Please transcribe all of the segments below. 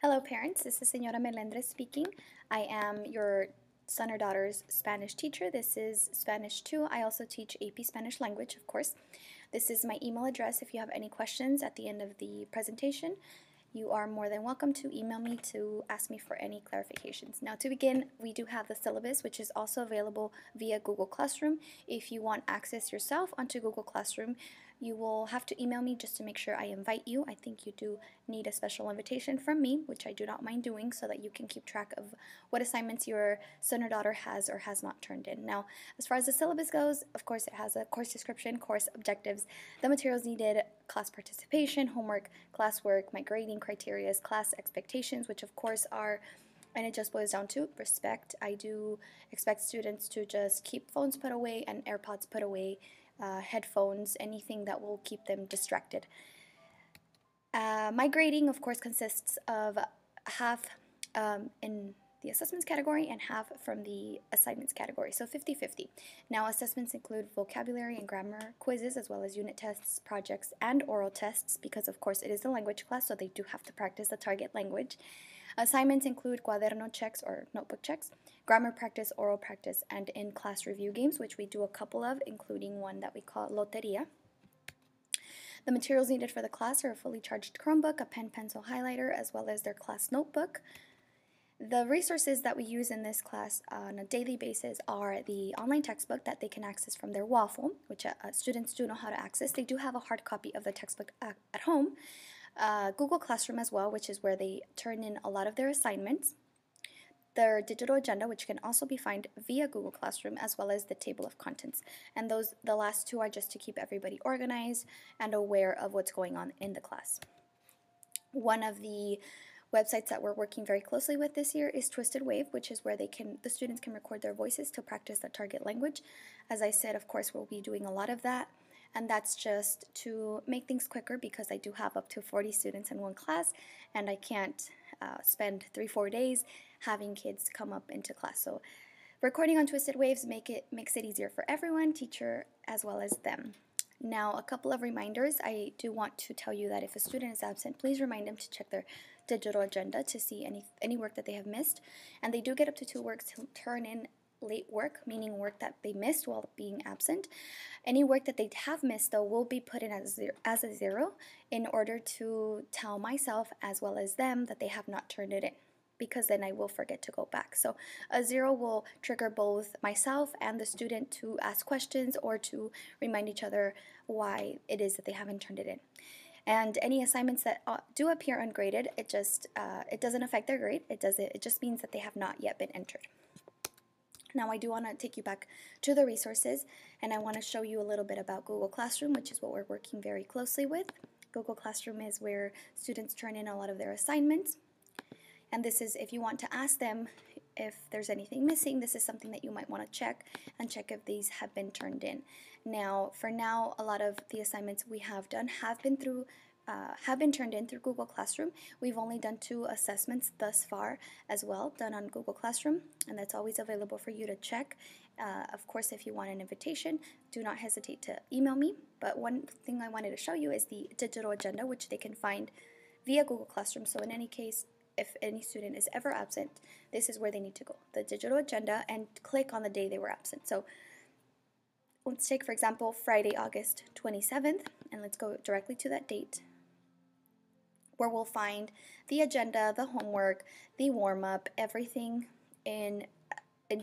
Hello parents, this is Señora Melendres speaking. I am your son or daughter's Spanish teacher. This is Spanish 2. I also teach AP Spanish language, of course. This is my email address if you have any questions at the end of the presentation. You are more than welcome to email me to ask me for any clarifications. Now to begin, we do have the syllabus, which is also available via Google Classroom. If you want access yourself onto Google Classroom, you will have to email me just to make sure I invite you. I think you do need a special invitation from me, which I do not mind doing, so that you can keep track of what assignments your son or daughter has or has not turned in. Now, as far as the syllabus goes, of course it has a course description, course objectives, the materials needed, class participation, homework, classwork, my grading criteria, class expectations, which of course are, and it just boils down to respect. I do expect students to just keep phones put away and AirPods put away, headphones, anything that will keep them distracted. My grading, of course, consists of half in the assessments category and half from the assignments category, so 50-50. Now, assessments include vocabulary and grammar quizzes, as well as unit tests, projects, and oral tests, because of course it is a language class, so they do have to practice the target language. Assignments include cuaderno checks or notebook checks, grammar practice, oral practice, and in-class review games, which we do a couple of, including one that we call Loteria. The materials needed for the class are a fully charged Chromebook, a pen, pencil, highlighter, as well as their class notebook. The resources that we use in this class on a daily basis are the online textbook that they can access from their waffle, which students do know how to access. They do have a hard copy of the textbook at home. Google Classroom as well, which is where they turn in a lot of their assignments. Their digital agenda, which can also be found via Google Classroom, as well as the table of contents. And the last two are just to keep everybody organized and aware of what's going on in the class. One of the websites that we're working very closely with this year is twistedwave, which is where the students can record their voices to practice the target language. As I said, of course, we'll be doing a lot of that. And that's just to make things quicker, because I do have up to 40 students in one class, and I can't spend 3-4 days having kids come up into class. So recording on Twisted Waves makes it easier for everyone, teacher as well as them. Now, a couple of reminders. I do want to tell you that if a student is absent, please remind them to check their digital agenda to see any work that they have missed. And they do get up to 2 works to turn in late work, meaning work that they missed while being absent. Any work that they have missed, though, will be put in as a 0 in order to tell myself as well as them that they have not turned it in, because then I will forget to go back. So a 0 will trigger both myself and the student to ask questions or to remind each other why it is that they haven't turned it in. And any assignments that do appear ungraded, it doesn't affect their grade. It just means that they have not yet been entered. Now, I do want to take you back to the resources, and I want to show you a little bit about Google Classroom, which is what we're working very closely with. Google Classroom is where students turn in a lot of their assignments. And this is, if you want to ask them if there's anything missing, this is something that you might want to check if these have been turned in. Now, for now, a lot of the assignments we have done have been turned in through Google Classroom. We've only done 2 assessments thus far as well, done on Google Classroom, and that's always available for you to check. Of course, if you want an invitation, do not hesitate to email me. But one thing I wanted to show you is the digital agenda, which they can find via Google Classroom. So in any case, if any student is ever absent, this is where they need to go, the digital agenda, and click on the day they were absent. So let's take, for example, Friday, August 27th, and let's go directly to that date, where we'll find the agenda, the homework, the warm-up, everything in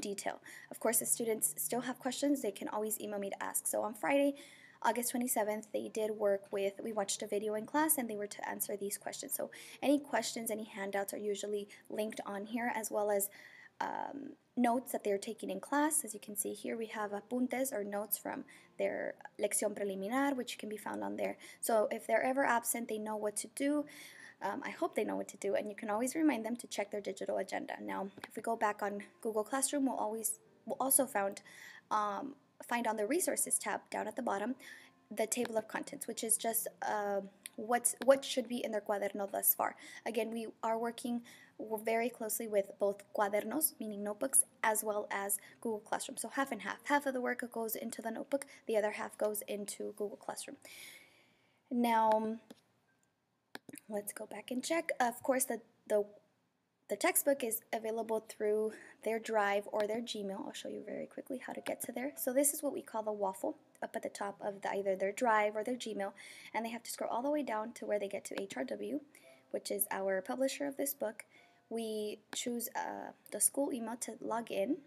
detail. Of course, if students still have questions, they can always email me to ask. So on Friday, August 27th, they did work with, we watched a video in class, and they were to answer these questions. So any questions, any handouts are usually linked on here, as well as notes that they're taking in class. As you can see here, we have apuntes, or notes from their lección preliminar, which can be found on there. So if they're ever absent, they know what to do. I hope they know what to do, and you can always remind them to check their digital agenda. Now, if we go back on Google Classroom, we'll also find on the resources tab down at the bottom the table of contents, which is just what should be in their cuaderno thus far. Again, we are working very closely with both cuadernos, meaning notebooks, as well as Google Classroom. So half and half. Half of the work goes into the notebook, the other half goes into Google Classroom. Now, let's go back and check. Of course, the the The textbook is available through their Drive or their Gmail. I'll show you very quickly how to get to there. So this is what we call the waffle up at the top of either their Drive or their Gmail, and they have to scroll all the way down to where they get to HRW, which is our publisher of this book. We choose the school email to log in,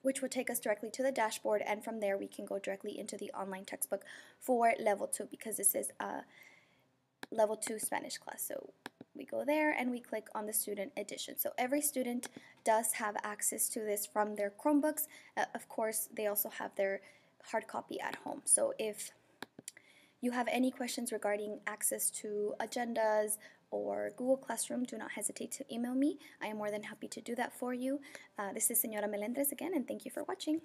which will take us directly to the dashboard, and from there we can go directly into the online textbook for level 2, because this is a level 2 Spanish class. So we go there and we click on the student edition. So every student does have access to this from their Chromebooks. Of course, they also have their hard copy at home. So if you have any questions regarding access to agendas or Google Classroom, do not hesitate to email me. I am more than happy to do that for you. This is Señora Melendres again, and thank you for watching.